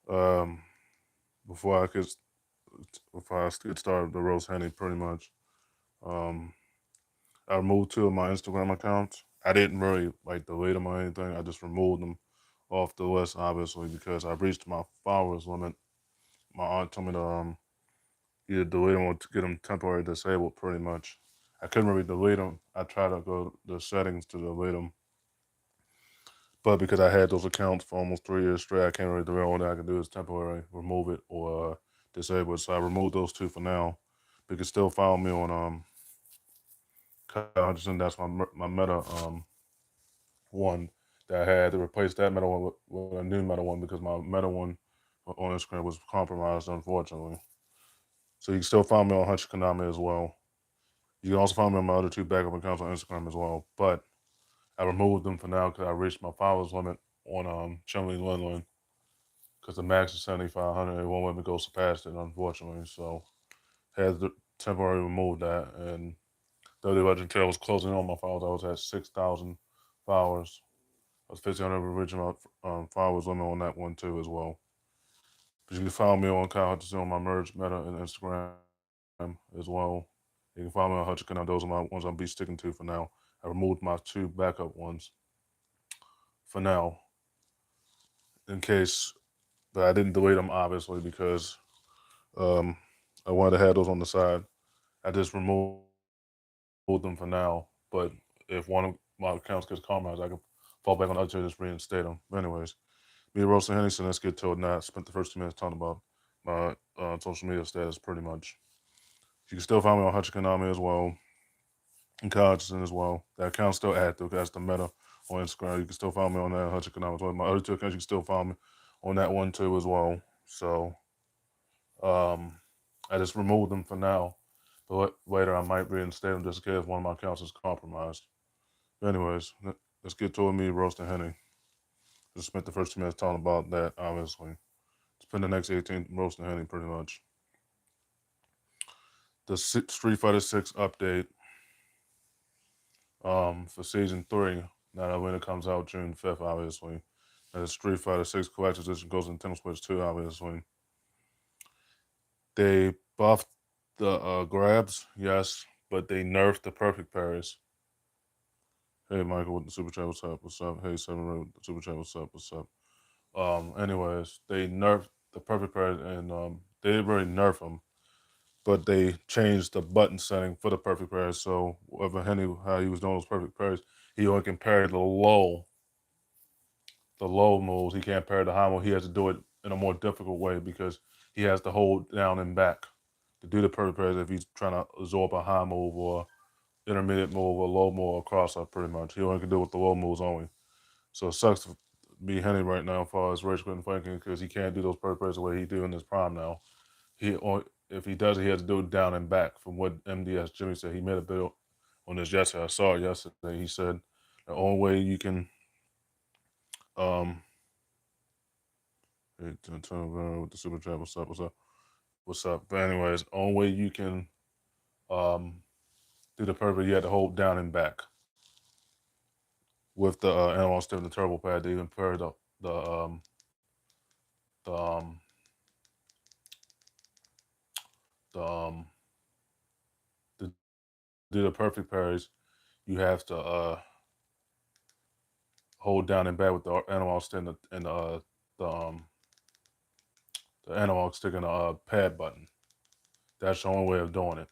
Um, before I could, before I get started the roast Henny, pretty much. Um, I removed two of my Instagram accounts. I didn't really like delete them or anything. I just removed them off the list, obviously, because I reached my followers limit. My aunt told me to either delete them or to get them temporarily disabled, pretty much. I couldn't really delete them. I tried to go to the settings to delete them, but because I had those accounts for almost 3 years straight, I can't really delete. All that I can do is temporarily remove it or disable it. So I removed those two for now. But you can still follow me on Kyle Hutchinson. That's my meta one that I had to replace that meta one with a new meta one because my meta one on Instagram was compromised, unfortunately. So you can still follow me on Hunch Konami as well. You can also follow me on my other two backup accounts on Instagram as well. But I removed them for now because I reached my followers limit on Chumley Linlin because the max is 7,500. It won't let me go surpass it, unfortunately. So had to temporarily remove that. And though the Legend Trail was closing on my followers, I was at 6,000 followers. I was 1,500 original followers limit on that one too as well. But you can follow me on Kyle Hutchinson on my merge meta and Instagram as well. You can follow me on Hutchinson. Those are my ones I'll be sticking to for now. I removed my two backup ones for now in case, but I didn't delete them obviously because um, I wanted to have those on the side. I just removed them for now. But if one of my accounts gets compromised, I can fall back on the other two and just reinstate them. But anyways, me and Rosa Henderson, let's get to it now. I spent the first 2 minutes talking about my social media status pretty much. You can still find me on Hutchikanami as well, and Consciousness as well. That account's still active. That's the meta on Instagram. You can still find me on that Hutchikanami as well. My other two accounts, you can still find me on that one too as well. So um, I just removed them for now. But later I might reinstate them just in case one of my accounts is compromised. But anyways, let's get to it. Me roasting Henny. Just spent the first 2 minutes talking about that, obviously. Spend the next 18 roasting Henny, pretty much. The Street Fighter 6 update for Season 3. Now that when it comes out June 5th, obviously. And the Street Fighter 6 Collector's Edition goes in Nintendo Switch 2, obviously. They buffed the grabs, yes, but they nerfed the perfect parries. Hey, Michael with the Super Chat, what's up? What's up? Hey, Seven Red with the Super Chat, what's up? What's up? Anyways, they nerfed the perfect parries, and they didn't really nerf them, but they changed the button setting for the perfect parries. So, whatever Henry, how he was doing those perfect parries, he only can parry the low moves. He can't parry the high move. He has to do it in a more difficult way because he has to hold down and back to do the perfect parries if he's trying to absorb a high move or intermediate move or low move or cross up. Pretty much, he only can do it with the low moves only. So it sucks to be Henry right now as far as Rage Quit and Franklin because he can't do those perfect parries the way he do in his prime now. He if he does it, he has to do it down and back. From what MDS Jimmy said, he made a video on this yesterday. I saw it yesterday. He said the only way you can um with the super chat. What's up? What's up? What's up? But anyways, only way you can um do the perfect, you have to hold down and back with the analog stick and the turbo pad to even pair the um the um the to do the perfect parries. You have to hold down and back with the analog stick the the analog stick and the pad button. That's the only way of doing it.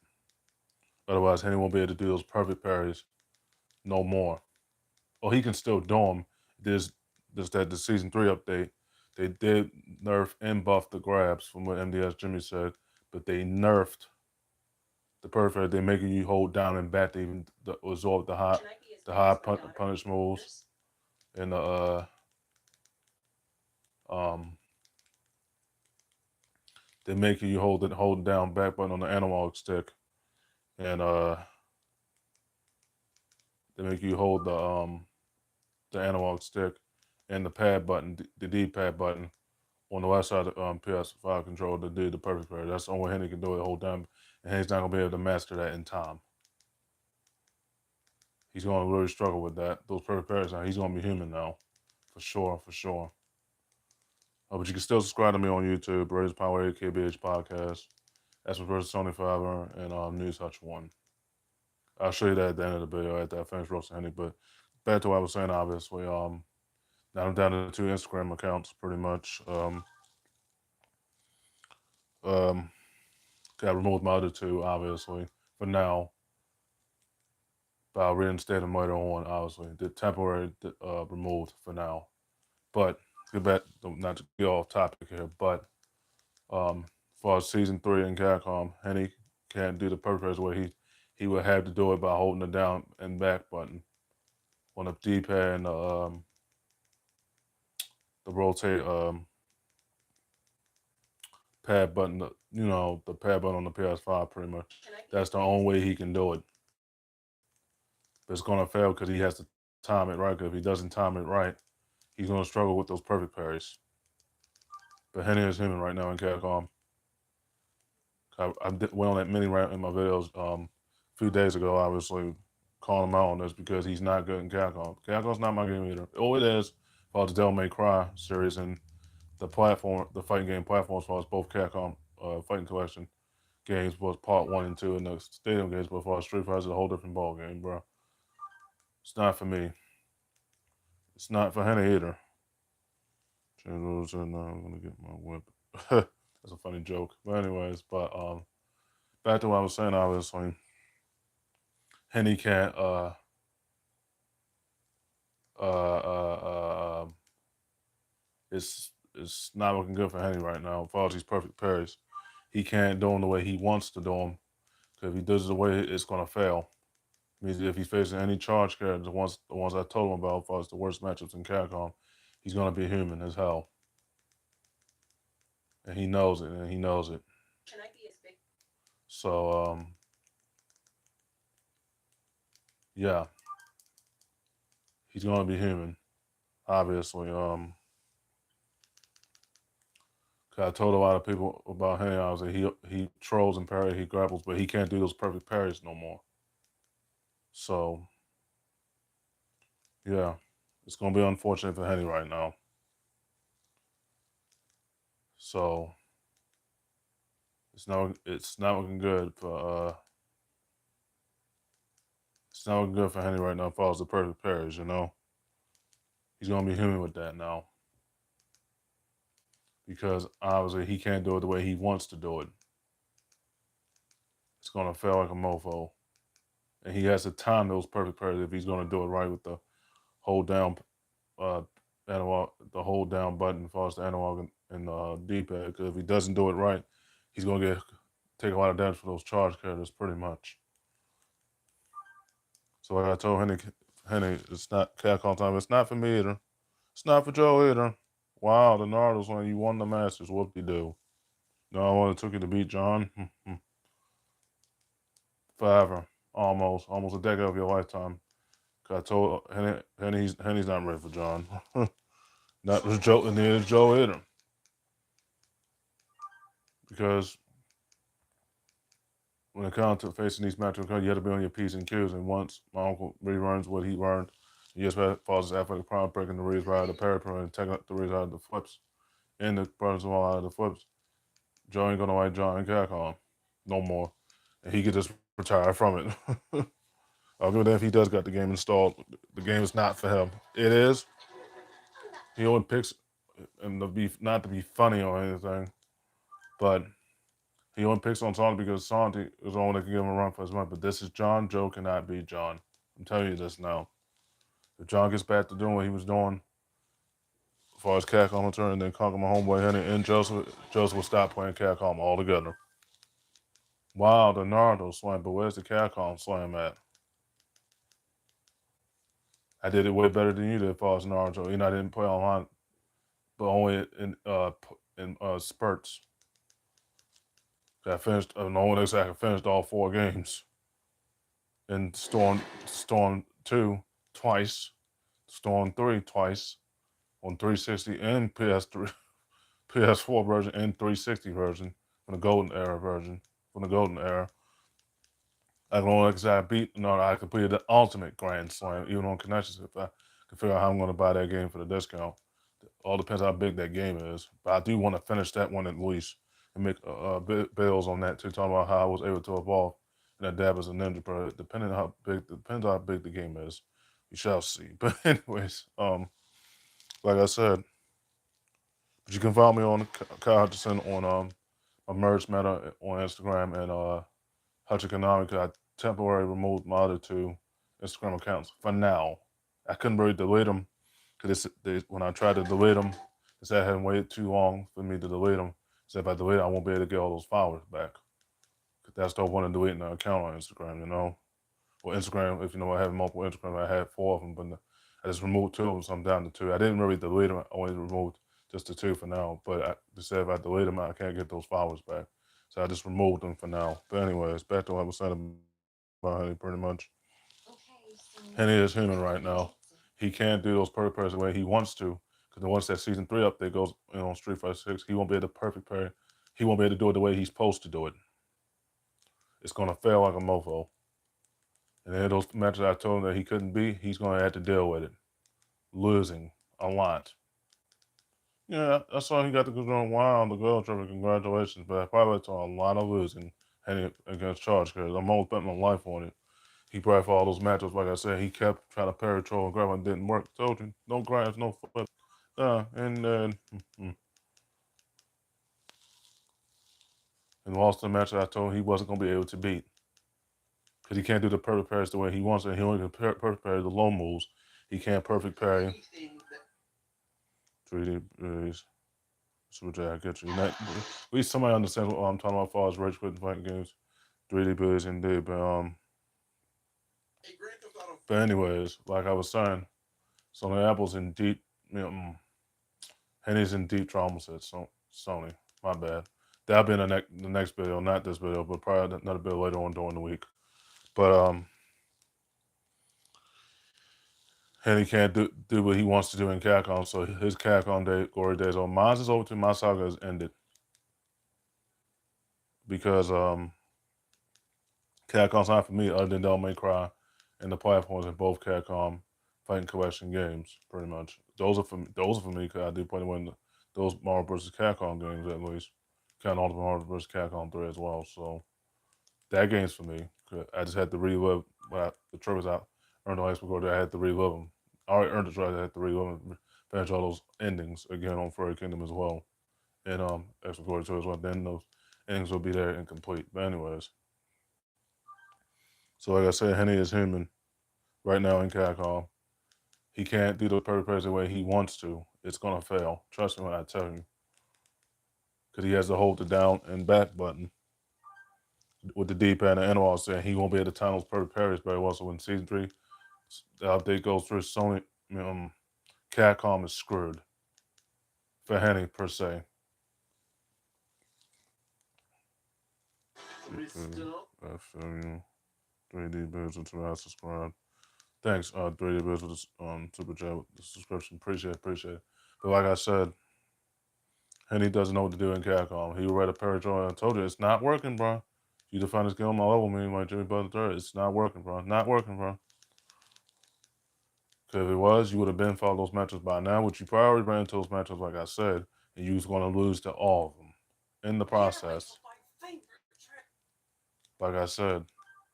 Otherwise, Henry won't be able to do those perfect parries no more. Well, he can still do them. This that the season 3 update, they did nerf and buff the grabs from what MDS Jimmy said, but they nerfed the perfect. They're making you hold down and back to even absorb punish moves and the um they're making you hold down back button on the analog stick and they make you hold the analog stick and the pad button, the D pad button on the left side of the PS5 controller to do the perfect parry. That's the only way Henry can do it the whole time, and he's not gonna be able to master that in time. He's gonna really struggle with that. Those perfect parries now. He's gonna be human now, for sure, for sure. But you can still subscribe to me on YouTube, Raise Power 8 KBH Podcast. That's for versus Tony Fiverr and News Hutch 1. I'll show you that at the end of the video after I finish roasting Henny. But back to what I was saying, obviously, now I'm down to 2 Instagram accounts pretty much. Um, I removed my other 2, obviously, for now. But I reinstated my other one, obviously. The temporary removed for now. But get back, not to get off topic here, but as far as season 3 in Capcom, Henny can't do the perfect way he would have to do it by holding the down and back button on the D-pad and the rotate pad button, the pad button on the PS5 pretty much. That's the only way he can do it. But it's gonna fail because he has to time it right. Because if he doesn't time it right, he's gonna struggle with those perfect parries. But Henny is human right now in Capcom. I went on that mini rant in my videos a few days ago, obviously, calling him out on this because he's not good in Capcom. Capcom's not my game either. Oh, it is for the Devil May Cry series and the fighting game platform as far as both Capcom Fighting Collection games was part 1 and 2 and the Stadium games, but as far as Street Fighter is a whole different ball game, bro. It's not for me. It's not for Henny either. I'm gonna get my whip. That's a funny joke. But anyways, back to what I was saying, obviously, Henny can't it's not looking good for Henny right now. As far as these perfect parries, he can't do them the way he wants to do them. Because if he does it the way it's gonna fail. Means if he's facing any charge characters, the ones I told him about, as far as the worst matchups in Capcom, he's gonna be human as hell. And he knows it, and he knows it. Can I be a big? So, yeah, he's gonna be human, obviously. I told a lot of people about him. I was like, he trolls and parries, he grapples, but he can't do those perfect parries no more. So, yeah, it's gonna be unfortunate for Henny right now. So, it's not looking good for it's not looking good for Henny right now as far as the perfect parries, He's gonna be human with that now. Because obviously he can't do it the way he wants to do it. It's gonna fail like a mofo. And he has to time those perfect parries if he's gonna do it right with the hold down analog, the hold down button as far as the analog and the D-pad. Because if he doesn't do it right, he's gonna take a lot of damage for those charge characters pretty much. So like I told Henny, it's not Capcom time. It's not for me either. It's not for Joe either. Wow, the Naruto's when you won the Masters. Whoop-de-doo. No, I wanted took you to beat John. Forever. Almost a decade of your lifetime. Cause I told Henny's not ready for John. Not for Joe, and neither is Joe either. Because when it comes to facing these matchups, you have to be on your P's and Q's. And once my uncle relearns what he learned, he just falls his athletic prime, breaking the reads right out of the parry and taking the reads out of the flips. And the brothers all out of the flips. Joe ain't gonna like John and Capcom no more. And he could just retire from it. I'll give it if he does got the game installed. The game is not for him. It is. He only picks, and not to be funny or anything, but he only picks on Sonic because Sonic is the only that can give him a run for his money. But this is John. Joe cannot be John. I'm telling you this now. If John gets back to doing what he was doing, as far as Capcom concerned, and then conquer my homeboy Henry and Joseph will stop playing Capcom altogether. Wow, the Naruto slam, but where's the Capcom slam at? I did it way better than you did as far as Naruto. I didn't play online, but only in spurts. I finished. No one exactly finished all 4 games. And Storm 2 twice, Storm 3 twice on 360 and PS3, PS4 version and 360 version from the Golden Era version. From the Golden Era, I can only I completed the Ultimate Grand Slam even on connections if I can figure out how I'm going to buy that game for the discount. All depends how big that game is. But I do want to finish that one at least and make bills on that too. Talking about how I was able to evolve in that dab as a ninja, bro. Depends how big the game is. We shall see. But anyways, like I said, but you can follow me on Kyle Hutchinson on my merch meta on Instagram and Hutch Economic. I temporarily removed my other two Instagram accounts for now. I couldn't really delete them because when I tried to delete them, they said I hadn't waited too long for me to delete them. Said if I delete it, I won't be able to get all those followers back. Cause that's the one to delete an account on Instagram, you know. Or Instagram, if you know, I have multiple Instagram. I had 4 of them, but I just removed 2 of them, so I'm down to 2. I didn't really delete them. I only removed just the 2 for now. But they said if I delete them, I can't get those followers back. So I just removed them for now. But anyways, back to what I was saying about Henny, pretty much. Henny is human right now. He can't do those perfect parries the way he wants to. Because once that season 3 update goes on Street Fighter 6, he won't be able to perfect parry. He won't be able to do it the way he's supposed to do it. It's going to fail like a mofo. And then those matches I told him that he couldn't beat, he's going to have to deal with it. Losing a lot. Yeah, that's why he got the good going wild, the gold trophy. Congratulations, but I probably saw a lot of losing against Charge because I'm almost betting my life on it. He probably for all those matches, like I said, he kept trying to parry troll and grab and it didn't work. Told you, no grabs, no flip. And then and lost the match that I told him he wasn't going to be able to beat. Because he can't do the perfect parries the way he wants it. He only can perfect parry the low moves. He can't perfect parry 3D berries. Super J, I get you. At least somebody understands what I'm talking about as far as rage quitting fighting games. 3D berries indeed. But anyways, like I was saying, Sony Apple's in deep, Henny's in deep trauma set. So Sony, my bad. That'll be in the next video, not this video, but probably another video later on during the week. But Henny can't do what he wants to do in Capcom, so his Capcom glory days on. Mine is over to my saga has ended because Capcom's not for me other than Devil May Cry and the platforms in both Capcom Fighting Collection games, pretty much. Those are for me. Those are for me because I do play those Marvel vs. Capcom games at least. Kind of Marvel vs. Capcom 3 as well. So that game's for me. I just had to relive the trophies I earned on Xbox Gold. I had to relive them. I already earned the trophies. I had to relive them, finish all those endings again on Furry Kingdom as well, and Xbox Gold 2 as well. Then those endings will be there incomplete. But anyways, so like I said, Henny is human right now in Capcom. He can't do the perfect parries the way he wants to. It's gonna fail. Trust me when I tell you, because he has to hold the down and back button with the D-pad and analog saying he won't be able to time those perfect parries very well. So when Season 3, the update goes through, Sony, Capcom is screwed for Henny, per se. I feel you. 3D Biz until I subscribe. Thanks, 3D Biz, for this super chat with the subscription. Appreciate it. But like I said, Henny doesn't know what to do in Capcom. He read a parry. I told you, it's not working, bro. You define this game on my level, meaning like Jimmy Butler third. It's not working, bro. Not working, bro. Because if it was, you would have been followed those matches by now, which you probably ran into those matches, like I said, and you was going to lose to all of them in the process. Like I said,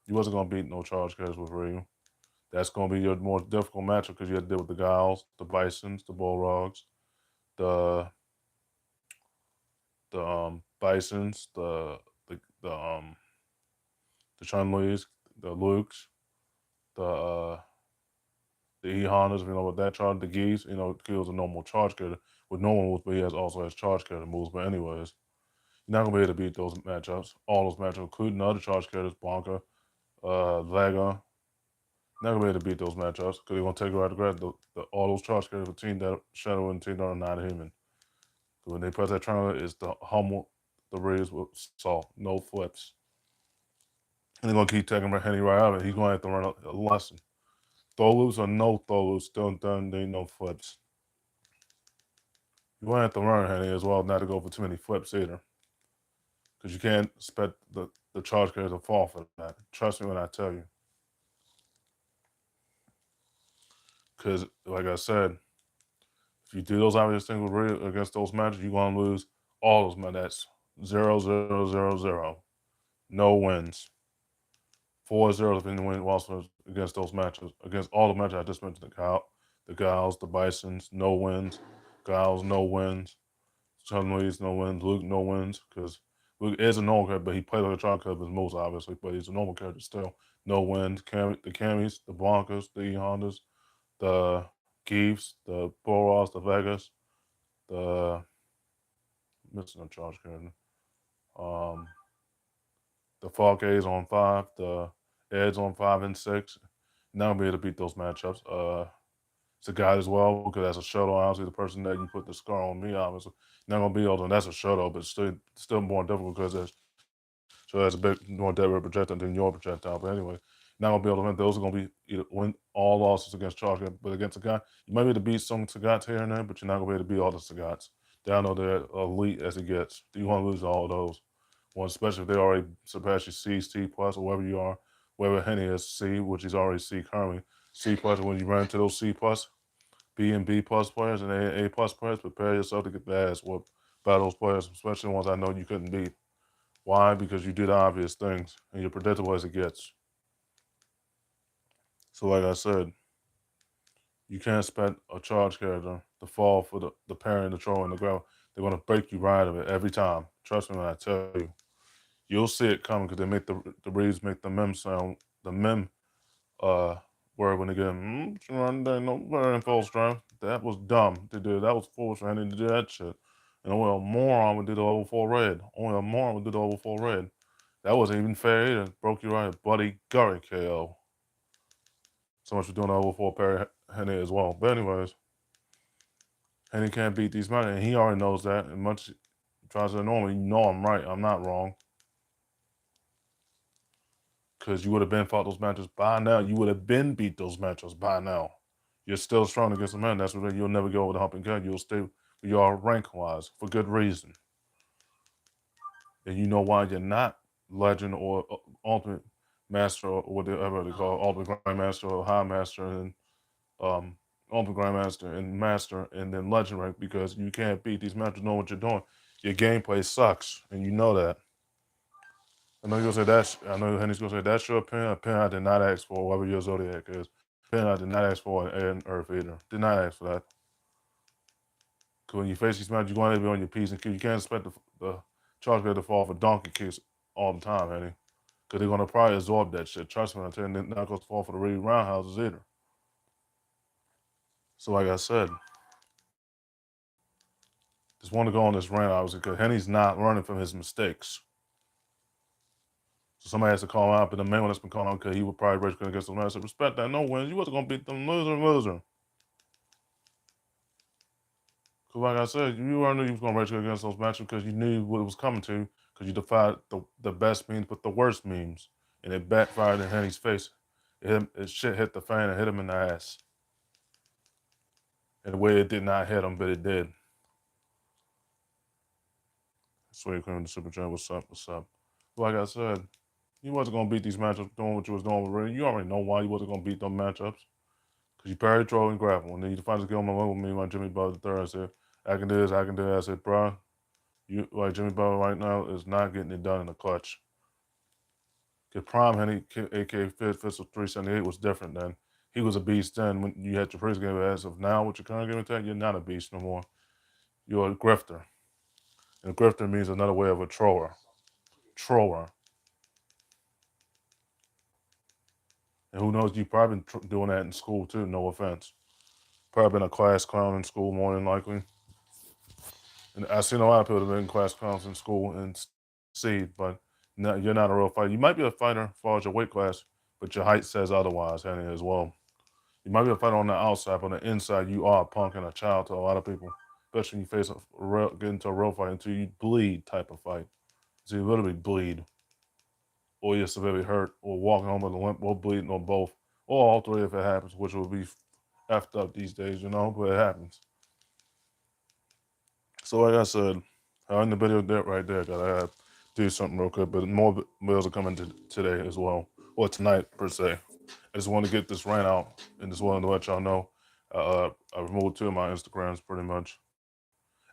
you wasn't going to beat no charge carries with Ryu. That's going to be your more difficult matchup because you had to deal with the Giles, the Bisons, the Bullrogs, the Bisons, the Chun-Li's, the Lukes, the E Hondas, you know, with that charge, the Geese, you know, kills a normal charge character with normal moves, but he also has charge character moves. But anyways, you're not gonna be able to beat those matchups, all those matchups, including the other charge characters, Blanca, Vega. Not gonna be able to beat those matchups because they're gonna take you out of the grab. All those charge characters with Team Shadow and Team Dark are not human. Because when they press that triangle, it's the humble, the raise with salt, no flips. And they're gonna keep taking Henny right out of it. He's gonna have to learn a lesson. Throw loose or no throw loose, still done, there ain't no flips. You're gonna have to learn, Henny, as well, not to go for too many flips either. Because you can't expect the charge carrier to fall for that. Trust me when I tell you. Because, like I said, If you do those obvious things with Rhea against those matches, you're gonna lose all those matches. That's 0-0-0-0. No wins. 4-0 if anyone lost against those matches. Against all the matches I just mentioned, the Gals, the Bisons, no wins. Gals, no wins. Chun Li's, no wins. Luke, no wins. Because Luke is a normal character, but he played like a trial character most obviously, but he's a normal character still. No wins. The Cammys, the Broncos, the E Hondas, the Geefs, the Boros, the Vegas, the missing a charge character. Um, the Falcons on 5, the Eds on 5 and 6. Not gonna be able to beat those matchups. It's a guy as well because that's a shuttle. Obviously, the person that you put the scar on me, obviously, not gonna be able to. That's a shuttle, but still more difficult because that's a bit more deadly projectile than your projectile. But anyway, not gonna be able to win. Those are gonna be either win all losses against Charger, but against a guy, you might be able to beat some Sagats here and there, but you're not gonna be able to beat all the Sagats. They all know they're elite as it gets. You want to lose all of those. One, especially if they already surpass your C, C plus, or wherever you are, wherever Henny is C, which is already C currently. C plus, when you run into those C plus, B and B plus players and A plus players, prepare yourself to get the ass whooped by those players, especially the ones I know you couldn't beat. Why? Because you do the obvious things and you're predictable as it gets. So, like I said, you can't expect a charge character to fall for the parry, the throw, and the grab. They're going to break you right of it every time. Trust me when I tell you. You'll see it coming because they make the reads make the mem sound, the mem uh, word when they get run there, no running full strength. That was dumb to do. That was foolish for him to do that shit. And only a moron would do the level 4 red. Only a moron would do the level 4 red. That wasn't even fair either. Broke you right, buddy. Gurry KO. So much for doing the level 4 parry Henny as well. But anyways, Henny can't beat these men, and he already knows that. And much tries to ignore me, you know I'm right. I'm not wrong. Because you would have been fought those matches by now. You would have been beat those matches by now. You're still strong against the man. That's what you'll never go over the hump and cut. You'll stay where you are rank wise for good reason. And you know why you're not legend or ultimate master or whatever they call it, ultimate grandmaster or high master and ultimate grandmaster and master and then legend rank because you can't beat these matches. Know what you're doing. Your gameplay sucks, and you know that. I know you're gonna say that's. I know Henry's gonna say that's your opinion. Opinion I did not ask for. Whatever your zodiac is. Opinion I did not ask for an Earth either. Did not ask for that. Because when you face these matches, you're going to be on your P's and Q's. You can't expect the charge rate to fall for donkey kicks all the time, Henry. Because they're gonna probably absorb that shit. Trust me, I'm telling you, they're not gonna fall for the really roundhouses either. So like I said, just want to go on this rant obviously because Henry's not learning from his mistakes. So somebody has to call him out, but the main one that's been calling out because he would probably race against the man. I said, respect that, no wins. You wasn't gonna beat them loser. Because like I said, you already knew you was gonna race against those matches because you knew what it was coming to because you defied the best memes but the worst memes. And it backfired in Henry's face. Shit hit the fan and hit him in the ass. In a way it did not hit him, but it did. Sweet Cream, the Super Chat, what's up? Like I said, you wasn't gonna beat these matchups doing what you was doing with Ray. You already know why you wasn't gonna beat them matchups. Because you parry, throw, and grapple. And then you finally get on my level with me, like Jimmy Butler III. I said, I can do this, I can do that. I said, bro, you like Jimmy Butler right now is not getting it done in the clutch. Because Prime Henny, aka Fiscal 378, was different then. He was a beast then when you had your first game. As of now, with your current game attack, you're not a beast no more. You're a grifter. And a grifter means another way of a troller. And who knows, you've probably been doing that in school too, no offense. Probably been a class clown in school more than likely. And I've seen a lot of people that have been class clowns in school and see, but no, you're not a real fighter. You might be a fighter as far as your weight class, but your height says otherwise, Henny, as well. You might be a fighter on the outside, but on the inside, you are a punk and a child to a lot of people. Especially when you face get into a real fight until you bleed type of fight. So you literally bleed, or you're severely hurt, or walking home with a limp, or bleeding, or both, or all three if it happens, which will be effed up these days, but it happens. So like I said, I in the video that right there, gotta do something real quick, but more videos are coming today as well, or tonight per se. I just want to get this rant out and just wanted to let y'all know I removed two of my Instagrams pretty much.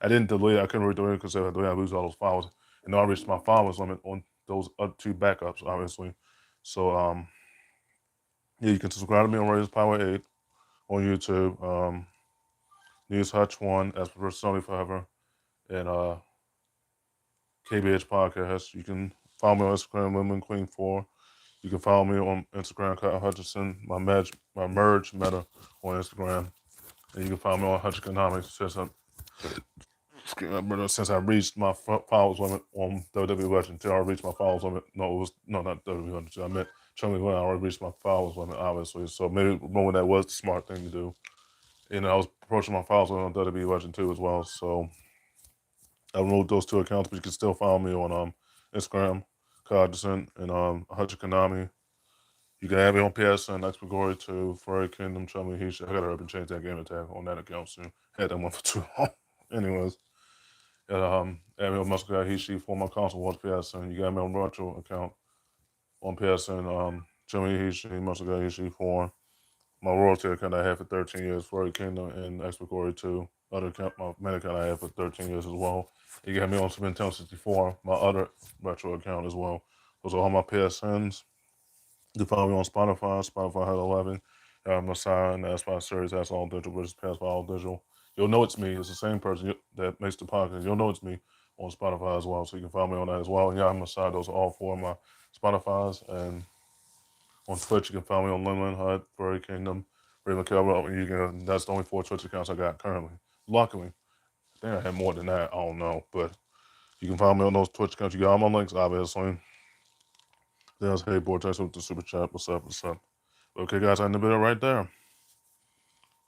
I didn't delete. I couldn't really delete it because if I delete, I lose all those followers. And I reached my followers limit on those other two backups, obviously. So yeah, you can subscribe to me on Raise Power 8 on YouTube. News Hutch 1, as per Sony Forever, and KBH Podcast. You can follow me on Instagram, Lemon Queen 4. You can follow me on Instagram, Kyle Hutchinson, my merge meta on Instagram. And you can follow me on Hutchiconomics since I reached my followers limit on WWE Legend. Until I reached my followers limit. No, it was no, not WWE Legend. I meant Chumley Glenn. I already reached my followers limit, obviously. So maybe knowing that was the smart thing to do. And I was approaching my followers limit on WWE Legend too as well. So I removed those two accounts, but you can still follow me on Instagram, Codison, and Hutchiconami. You can add me on PSN, Expert Glory 2, Furry Kingdom, Chumley Heat. I gotta up change that game attack on that account soon. Had that one for too long. Anyways. Add me on Muscle Guy Heat for my console watch PSN. You got me on virtual account on PSN. Jimmy Heat Muscle Guy Heat for my royalty account I had for 13 years, Furry Kingdom and Expert Glory 2. Other account, my main account I had for 13 years as well. You got me on Super Nintendo 64, my other retro account as well. Those are all my PSNs. You can follow me on Spotify. Spotify had 11. Messiah and the S5 series. That's all digital versus past all digital. You'll know it's me. It's the same person that makes the podcast. You'll know it's me on Spotify as well. So you can follow me on that as well. And yeah, Messiah. Those are all four of my Spotify's. And on Twitch, you can follow me on Lemon Hut, Furry Kingdom, Ray McKelvin. That's the only 4 Twitch accounts I got currently. Luckily. I think I had more than that. I don't know. But you can follow me on those Twitch accounts. You got all my links, obviously. There's Hey Boy, thanks with the super chat. What's up? What's up? Okay, guys, I end the video right there.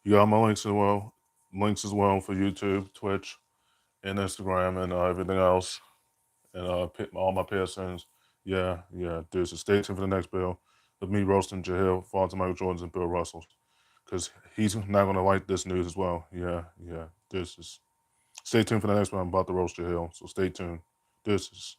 You got my links as well for YouTube, Twitch, and Instagram, and everything else, and all my PSNs. Yeah, dude. So stay tuned for the next video of me roasting Jahil, Fonzie Michael Jordans, and Bill Russells, because he's not gonna like this news as well. Yeah. This is. Stay tuned for the next one. I'm about to roast Jahil, so stay tuned. This is.